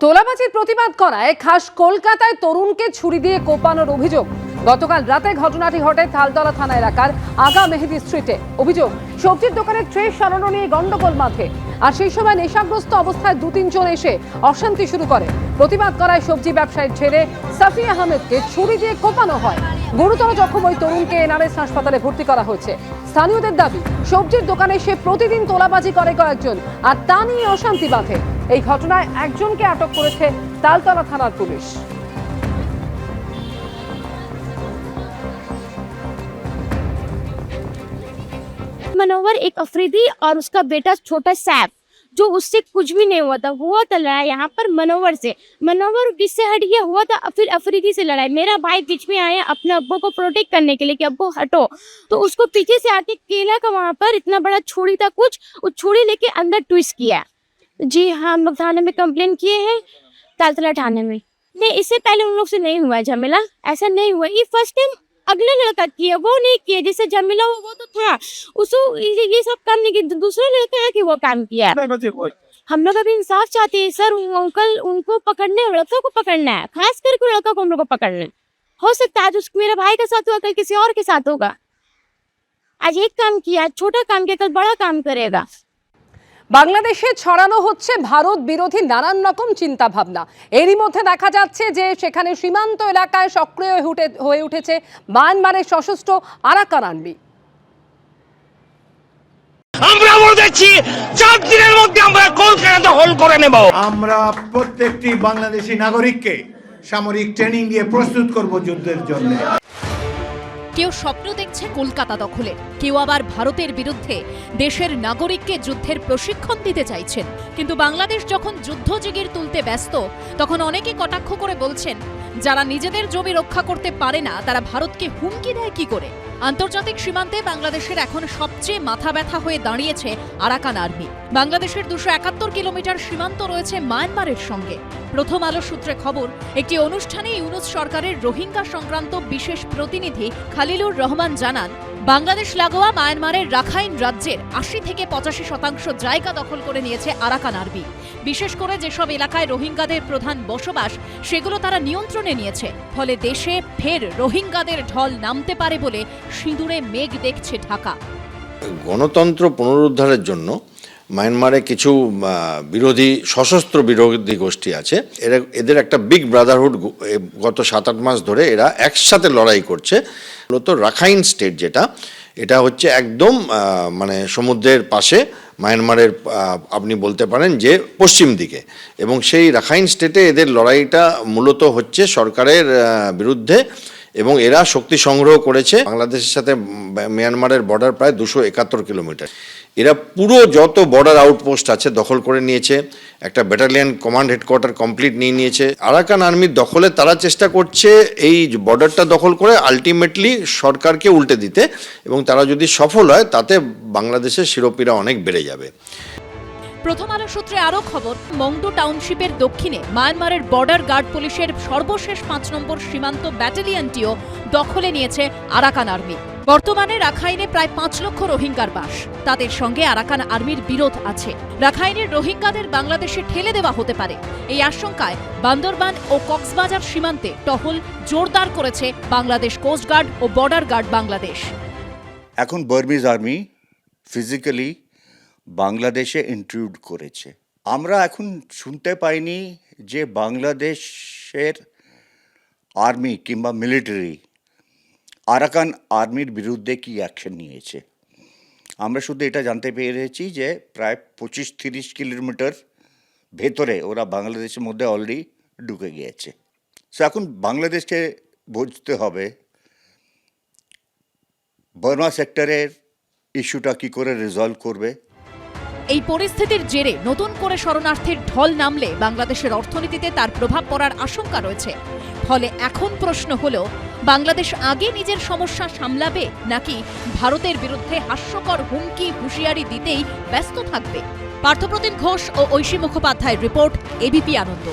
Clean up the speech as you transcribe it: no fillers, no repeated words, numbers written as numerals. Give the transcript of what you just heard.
তোলাবাজির প্রতিবাদ করায় খাস কলকাতায় তরুণকে ছুরি দিয়ে কোপানোর অভিযোগ। গতকাল রাতে ঘটনাটি ঘটে তালতলা থানা এলাকার আগা মেহেদি স্ট্রিটে। অভিযোগ, সবজির দোকানের ট্রে সরানো নিয়ে গন্ডগোল মাঠে, আর সেই সময় নেশাগ্রস্ত অবস্থায় 2-3 জন এসে অশান্তি শুরু করে। প্রতিবাদ করায় সবজি ব্যবসায়ীর ছেলে সাফি আহমেদকে ছুরি দিয়ে কোপানো হয়। গুরুতর জখম ওই তরুণকে এনআরএস হাসপাতালে ভর্তি করা হয়েছে। স্থানীয়দের দাবি, সবজির দোকানে সে প্রতিদিন তোলাবাজি করে কয়েকজন, আর তা নিয়ে অশান্তি বাঁধে। এই ঘটনায় একজনকে আটক করেছে তালতলা থানার পুলিশ। मनोवर एक अफरीदी और उसका बेटा छोटा सैफ, जो उससे कुछ भी नहीं हुआ था लड़ाई यहाँ पर मनोवर से। मनोवर किससे हट गया हुआ था, फिर अफरीदी से लड़ाई। मेरा भाई बीच में आया अपने अब्बू को प्रोटेक्ट करने के लिए कि अब्बू हटो, तो उसको पीछे से आके केला का वहाँ पर इतना बड़ा छुरी था, कुछ उस छुरी लेके अंदर ट्विस्ट किया। जी हाँ, हम लोग थाने में कंप्लेन किए हैं, तालतला थाने में। नहीं, इससे पहले उन लोग से नहीं हुआ झमेला, ऐसा नहीं हुआ। ये फर्स्ट टाइम अगले लड़का किया, वो नहीं किया। जैसे झमेला हुआ वो तो था, उसको ये सब काम नहीं किया, दूसरा लड़का है कि वो काम किया। हम लोग अभी इंसाफ चाहते हैं सर। अंकल उनको पकड़ने, लड़का को पकड़ना है, खास करके लड़का को हम लोग को पकड़ना है। हो सकता है आज मेरे भाई के साथ हुआ, कल किसी और के साथ होगा। आज एक काम किया, छोटा काम किया, कल बड़ा काम करेगा। বাংলাদেশে ছড়ানো হচ্ছে ভারত বিরোধী নানান রকম চিন্তা ভাবনা। এরই মধ্যে দেখা যাচ্ছে যে সেখানে সীমান্ত এলাকায় সক্রিয় হয়ে উঠেছে মায়ানমারের সশস্ত্র আরাকান আর্মি। আমরা বলতেছি 4 দিনের মধ্যে আমরা কলকাতা দখল করে নেব। আমরা প্রত্যেকটি বাংলাদেশী নাগরিককে সামরিক ট্রেনিং দিয়ে প্রস্তুত করব যুদ্ধের জন্য। কেউ স্বপ্ন দেখছে কলকাতা দখলের, কেউ আবার ভারতের বিরুদ্ধে দেশের নাগরিককে যুদ্ধের প্রশিক্ষণ দিতে চাইছেন। কিন্তু বাংলাদেশ যখন যুদ্ধ জিগির তুলতে ব্যস্ত, তখন অনেকে কটাক্ষ করে বলছেন, যারা নিজেদের জমি রক্ষা করতে পারে না তারা ভারতকে হুমকি দেয় কি করে। আন্তর্জাতিক সীমান্তে বাংলাদেশের এখন সবচেয়ে মাথা ব্যথা হয়ে দাঁড়িয়েছে আরাকান আর্মি। বাংলাদেশের 271 কিলোমিটার সীমান্ত রয়েছে মায়ানমারের সঙ্গে। প্রথম আলো সূত্রে খবর, একটি অনুষ্ঠানে ইউনূস সরকারের রোহিঙ্গা সংক্রান্ত বিশেষ প্রতিনিধি খালিলুর রহমান জানান, বাংলাদেশ লাগোয়া মায়ানমারের রাখাইন রাজ্যের 80 থেকে 85% জায়গা দখল করে নিয়েছে আরাকান আর্মি। বিশেষ করে যেসব এলাকায় রোহিঙ্গাদের প্রধান বসবাস, সেগুলো তারা নিয়ন্ত্রণে নিয়েছে। ফলে দেশে ফের রোহিঙ্গাদের ঢল নামতে পারে বলে সিঁদুরে মেঘ দেখছে ঢাকা। গণতন্ত্র পুনরুদ্ধারের জন্য মায়ানমারে কিছু সশস্ত্র বিরোধী গোষ্ঠী আছে। এদের একটা বিগ ব্রাদারহুড গত 7-8 মাস ধরে এরা একসাথে লড়াই করছে। মূলত রাখাইন স্টেট যেটা, এটা হচ্ছে একদম মানে সমুদ্রের পাশে মায়ানমারের আপনি বলতে পারেন যে পশ্চিম দিকে, এবং সেই রাখাইন স্টেটে এদের লড়াইটা মূলত হচ্ছে সরকারের বিরুদ্ধে, এবং এরা শক্তি সংগ্রহ করেছে। বাংলাদেশের সাথে মিয়ানমারের বর্ডার প্রায় 271 কিলোমিটার। এরা পুরো যত বর্ডার আউটপোস্ট আছে দখল করে নিয়েছে, একটা ব্যাটালিয়ন কমান্ড হেডকোয়ার্টার কমপ্লিট নিয়ে নিয়েছে। আরাকান আর্মির দখলে তারা চেষ্টা করছে এই বর্ডারটা দখল করে আলটিমেটলি সরকারকে উল্টে দিতে, এবং তারা যদি সফল হয় তাতে বাংলাদেশের শিরোপীরা অনেক বেড়ে যাবে। প্রথম আলো সূত্রে আরও খবর, মংডু টাউনশিপের দক্ষিণে মায়ানমারের বর্ডার গার্ড পুলিশের সর্বশেষ 5 নম্বর সীমান্ত ব্যাটালিয়নটিও দখলে নিয়েছে আরাকান আর্মি। বর্তমানে রাখাইনে প্রায় 5 লক্ষ রোহিঙ্গার বাস। তাদের সঙ্গে আরাকান আর্মির বিরোধ আছে। রাখাইনের রোহিঙ্গাদের বাংলাদেশে ঠেলে দেওয়া হতে পারে, এই আশঙ্কায় বান্দরবান ও কক্সবাজার সীমান্তে টহল জোরদার করেছে বাংলাদেশ কোস্টগার্ড ও বর্ডার গার্ড বাংলাদেশ। এখন বার্মিজ আর্মি ফিজিক্যালি বাংলাদেশে ইন্ট্রুড করেছে। আমরা এখন শুনতে পাইনি যে বাংলাদেশের আর্মি কিংবা মিলিটারি আরাকান আর্মির বিরুদ্ধে কি অ্যাকশন নিয়েছে। আমরা শুধু এটা জানতে পেরেছি যে প্রায় 25-30 কিলোমিটার ভেতরে ওরা বাংলাদেশের মধ্যে অলরেডি ঢুকে গিয়েছে। সো এখন বাংলাদেশকে বুঝতে হবে বর্মা সেক্টরের ইস্যুটা কী করে রিজলভ করবে। এই পরিস্থিতির জেরে নতুন করে শরণার্থীর ঢল নামলে বাংলাদেশের অর্থনীতিতে তার প্রভাব পড়ার আশঙ্কা রয়েছে। ফলে এখন প্রশ্ন হলো, বাংলাদেশ আগে নিজের সমস্যা সামলাবে নাকি ভারতের বিরুদ্ধে হাস্যকর হুমকি হুঁশিয়ারি দিতেই ব্যস্ত থাকবে। পার্থপ্রতিম ঘোষ ও ঐশী মুখোপাধ্যায়ের রিপোর্ট, এবিপি আনন্দ।